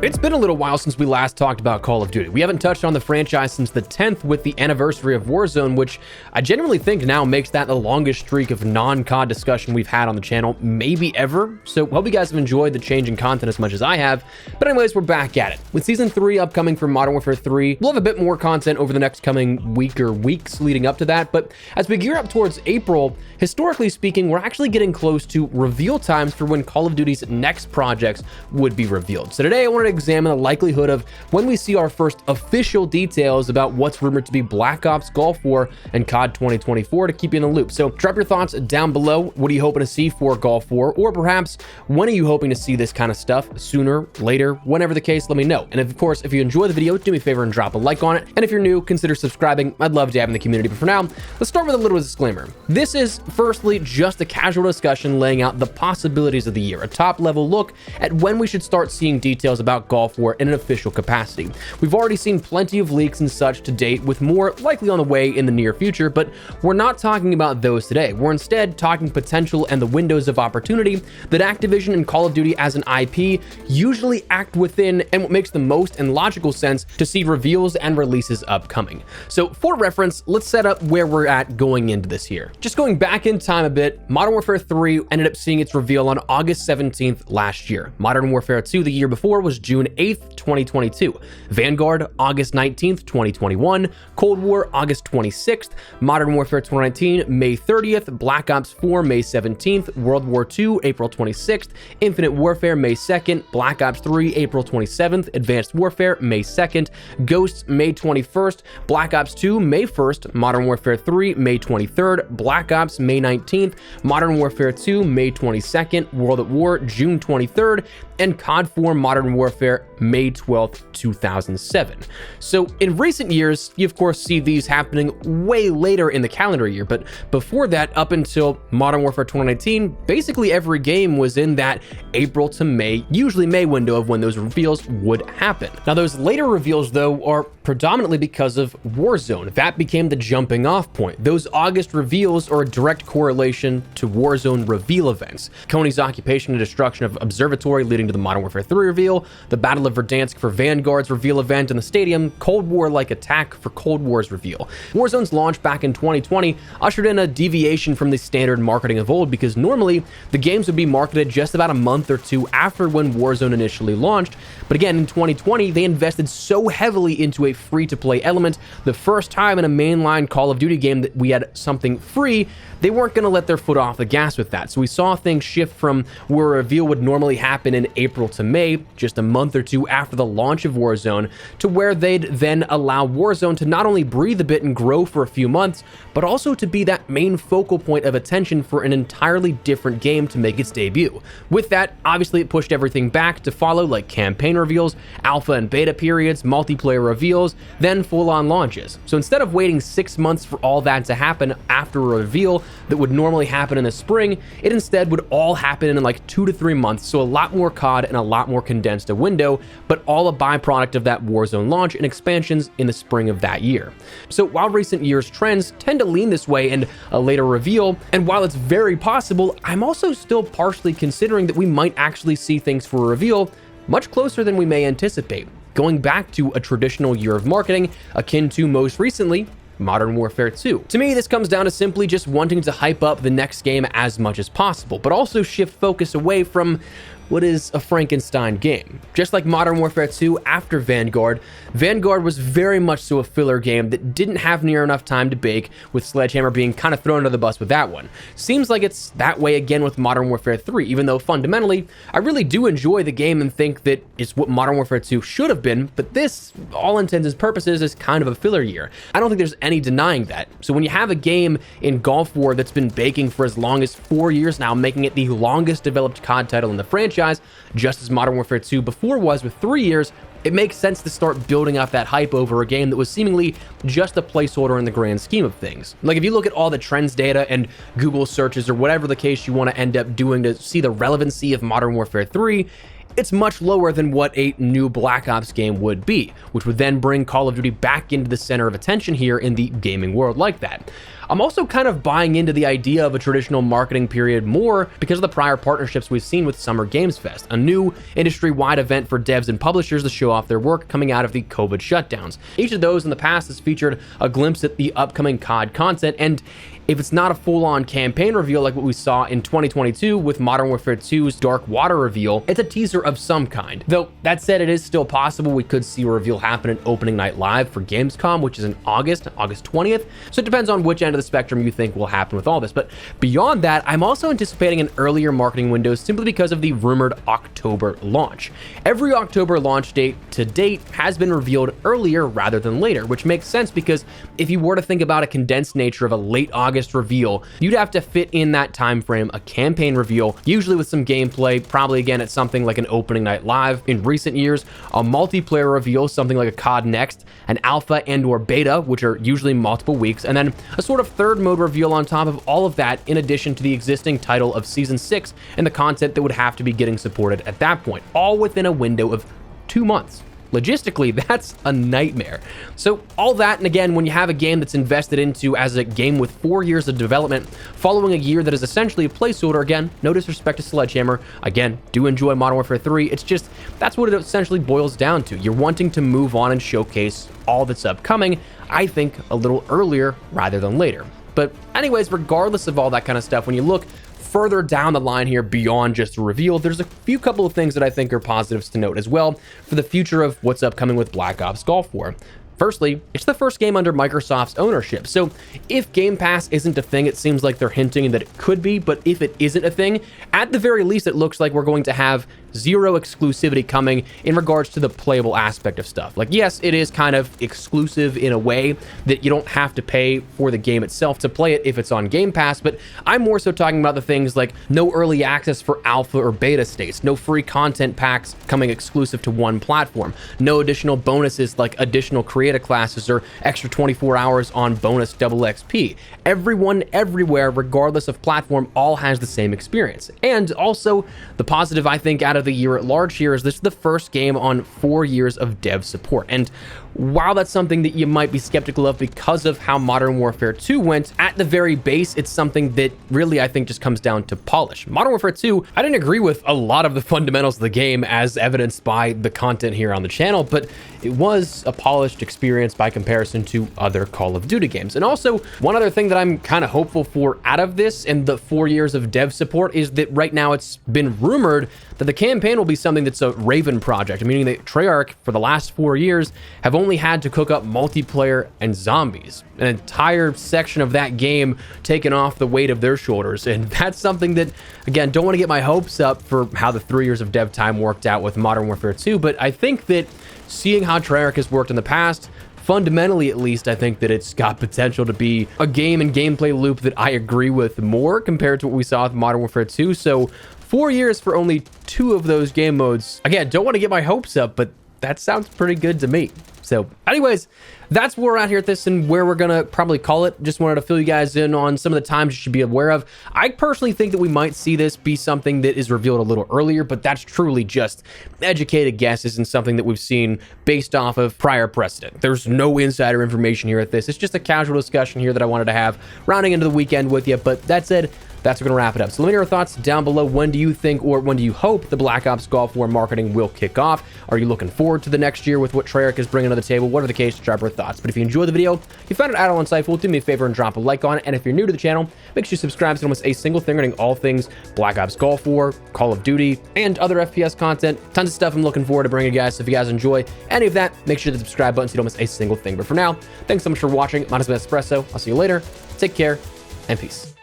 It's been a little while since we last talked about Call of Duty. We haven't touched on the franchise since the 10th with the anniversary of Warzone, which I genuinely think now makes that the longest streak of non-COD discussion we've had on the channel, maybe ever. So hope you guys have enjoyed the change in content as much as I have. But anyways, we're back at it. With Season 3 upcoming for Modern Warfare 3, we'll have a bit more content over the next coming week or weeks leading up to that. But as we gear up towards April, historically speaking, we're actually getting close to reveal times for when Call of Duty's next projects would be revealed. So today I wanted to examine the likelihood of when we see our first official details about what's rumored to be Black Ops, Gulf War, and COD 2024 to keep you in the loop. So drop your thoughts down below. What are you hoping to see for Gulf War? Or perhaps when are you hoping to see this kind of stuff? Sooner, later, whenever the case, let me know. And of course, if you enjoy the video, do me a favor and drop a like on it. And if you're new, consider subscribing. I'd love to have in the community. But for now, let's start with a little disclaimer. This is firstly just a casual discussion laying out the possibilities of the year, a top level look at when we should start seeing details about Gulf War in an official capacity. We've already seen plenty of leaks and such to date, with more likely on the way in the near future, but we're not talking about those today. We're instead talking potential and the windows of opportunity that Activision and Call of Duty as an IP usually act within, and what makes the most and logical sense to see reveals and releases upcoming. So for reference, let's set up where we're at going into this year. Just going back in time a bit, Modern Warfare 3 ended up seeing its reveal on August 17th last year. Modern Warfare 2 the year before was June 8th, 2022. Vanguard, August 19th, 2021. Cold War, August 26th. Modern Warfare 2019, May 30th. Black Ops 4, May 17th. World War 2, April 26th. Infinite Warfare, May 2nd. Black Ops 3, April 27th. Advanced Warfare, May 2nd. Ghosts, May 21st. Black Ops 2, May 1st. Modern Warfare 3, May 23rd. Black Ops, May 19th. Modern Warfare 2, May 22nd. World at War, June 23rd. And COD 4 Modern Warfare, May 12th, 2007. So in recent years, you of course see these happening way later in the calendar year, but before that, up until Modern Warfare 2019, basically every game was in that April to May, usually May window of when those reveals would happen. Now those later reveals though are predominantly because of Warzone. That became the jumping off point. Those August reveals are a direct correlation to Warzone reveal events. Kony's occupation and destruction of Observatory leading to the Modern Warfare 3 reveal, the Battle of Verdansk for Vanguard's reveal event in the stadium, Cold War-like attack for Cold War's reveal. Warzone's launch back in 2020 ushered in a deviation from the standard marketing of old, because normally the games would be marketed just about a month or two after when Warzone initially launched. But again, in 2020, they invested so heavily into a free-to-play element, the first time in a mainline Call of Duty game that we had something free, they weren't going to let their foot off the gas with that. So we saw things shift from where a reveal would normally happen in April to May, just a month or two after the launch of Warzone, to where they'd then allow Warzone to not only breathe a bit and grow for a few months, but also to be that main focal point of attention for an entirely different game to make its debut. With that, obviously it pushed everything back to follow, like campaign reveals, alpha and beta periods, multiplayer reveals, then full-on launches. So instead of waiting 6 months for all that to happen after a reveal that would normally happen in the spring, it instead would all happen in like 2 to 3 months, so a lot more COD and a lot more condensed a window, but all a byproduct of that Warzone launch and expansions in the spring of that year. So while recent years' trends tend to lean this way and a later reveal, and while it's very possible, I'm also still partially considering that we might actually see things for a reveal much closer than we may anticipate, going back to a traditional year of marketing akin to most recently Modern Warfare 2. To me, this comes down to simply just wanting to hype up the next game as much as possible, but also shift focus away from what is a Frankenstein game. Just like Modern Warfare 2 after Vanguard, Vanguard was very much so a filler game that didn't have near enough time to bake, with Sledgehammer being kind of thrown under the bus with that one. Seems like it's that way again with Modern Warfare 3, even though fundamentally, I really do enjoy the game and think that it's what Modern Warfare 2 should have been, but this, all intents and purposes, is kind of a filler year. I don't think there's any denying that. So when you have a game in Gulf War that's been baking for as long as 4 years now, making it the longest developed COD title in the franchise, just as Modern Warfare 2 before was with 3 years, it makes sense to start building up that hype over a game that was seemingly just a placeholder in the grand scheme of things. Like if you look at all the trends data and Google searches or whatever the case you want to end up doing to see the relevancy of Modern Warfare 3, it's much lower than what a new Black Ops game would be, which would then bring Call of Duty back into the center of attention here in the gaming world like that. I'm also kind of buying into the idea of a traditional marketing period more because of the prior partnerships we've seen with Summer Games Fest, a new industry-wide event for devs and publishers to show off their work coming out of the COVID shutdowns. Each of those in the past has featured a glimpse at the upcoming COD content, and if it's not a full-on campaign reveal like what we saw in 2022 with Modern Warfare 2's Dark Water reveal, it's a teaser of some kind. Though, that said, it is still possible we could see a reveal happen at Opening Night Live for Gamescom, which is in August 20th, so it depends on which end of the spectrum you think will happen with all this. But beyond that, I'm also anticipating an earlier marketing window simply because of the rumored October launch. Every October launch date to date has been revealed earlier rather than later, which makes sense because if you were to think about a condensed nature of a late August reveal, you'd have to fit in that time frame a campaign reveal, usually with some gameplay, probably again at something like an Opening Night Live. In recent years, a multiplayer reveal, something like a COD Next, an alpha and or beta, which are usually multiple weeks, and then a sort of third mode reveal on top of all of that, in addition to the existing title of Season 6 and the content that would have to be getting supported at that point, all within a window of 2 months. Logistically, that's a nightmare. So all that, and again, when you have a game that's invested into as a game with 4 years of development, following a year that is essentially a placeholder, again, no disrespect to Sledgehammer, again, do enjoy Modern Warfare 3, it's just, that's what it essentially boils down to. You're wanting to move on and showcase all that's upcoming, I think, a little earlier rather than later. But anyways, regardless of all that kind of stuff, when you look further down the line here beyond just a reveal, there's a few couple of things that I think are positives to note as well for the future of what's upcoming with Black Ops Gulf War. Firstly, it's the first game under Microsoft's ownership, so if Game Pass isn't a thing, it seems like they're hinting that it could be, but if it isn't a thing, at the very least, it looks like we're going to have zero exclusivity coming in regards to the playable aspect of stuff. Like, yes, it is kind of exclusive in a way that you don't have to pay for the game itself to play it if it's on Game Pass, but I'm more so talking about the things like no early access for alpha or beta states, no free content packs coming exclusive to one platform, no additional bonuses like additional creative classes or extra 24 hours on bonus double XP. Everyone, everywhere, regardless of platform, all has the same experience. And also, the positive I think out of the year at large here is this is the first game on 4 years of dev support. And while that's something that you might be skeptical of because of how Modern Warfare 2 went, at the very base, it's something that really I think just comes down to polish. Modern Warfare 2, I didn't agree with a lot of the fundamentals of the game as evidenced by the content here on the channel, but it was a polished experience by comparison to other Call of Duty games. And also, one other thing that I'm kind of hopeful for out of this and the 4 years of dev support is that right now it's been rumored that the campaign will be something that's a Raven project, meaning that Treyarch for the last 4 years have only had to cook up multiplayer and zombies. An entire section of that game taken off the weight of their shoulders. And that's something that, again, don't want to get my hopes up for how the 3 years of dev time worked out with Modern Warfare 2, but I think that seeing how Treyarch has worked in the past, fundamentally at least, I think that it's got potential to be a game and gameplay loop that I agree with more compared to what we saw with Modern Warfare 2. So 4 years for only 2 of those game modes. Again, don't want to get my hopes up, but that sounds pretty good to me. So anyways, that's where we're at here at this and where we're gonna probably call it. Just wanted to fill you guys in on some of the times you should be aware of. I personally think that we might see this be something that is revealed a little earlier, but that's truly just educated guesses and something that we've seen based off of prior precedent. There's no insider information here at this. It's just a casual discussion here that I wanted to have rounding into the weekend with you. But that said, that's going to wrap it up. So let me know your thoughts down below. When do you think, or when do you hope the Black Ops Gulf War marketing will kick off? Are you looking forward to the next year with what Treyarch is bringing to the table? Whatever the case, drop your thoughts. But if you enjoyed the video, you found it at all insightful, do me a favor and drop a like on it. And if you're new to the channel, make sure you subscribe so you don't miss a single thing regarding all things Black Ops Gulf War, Call of Duty, and other FPS content. Tons of stuff I'm looking forward to bringing you guys. So if you guys enjoy any of that, make sure to hit the subscribe button so you don't miss a single thing. But for now, thanks so much for watching. My name is Espresso. I'll see you later. Take care and peace.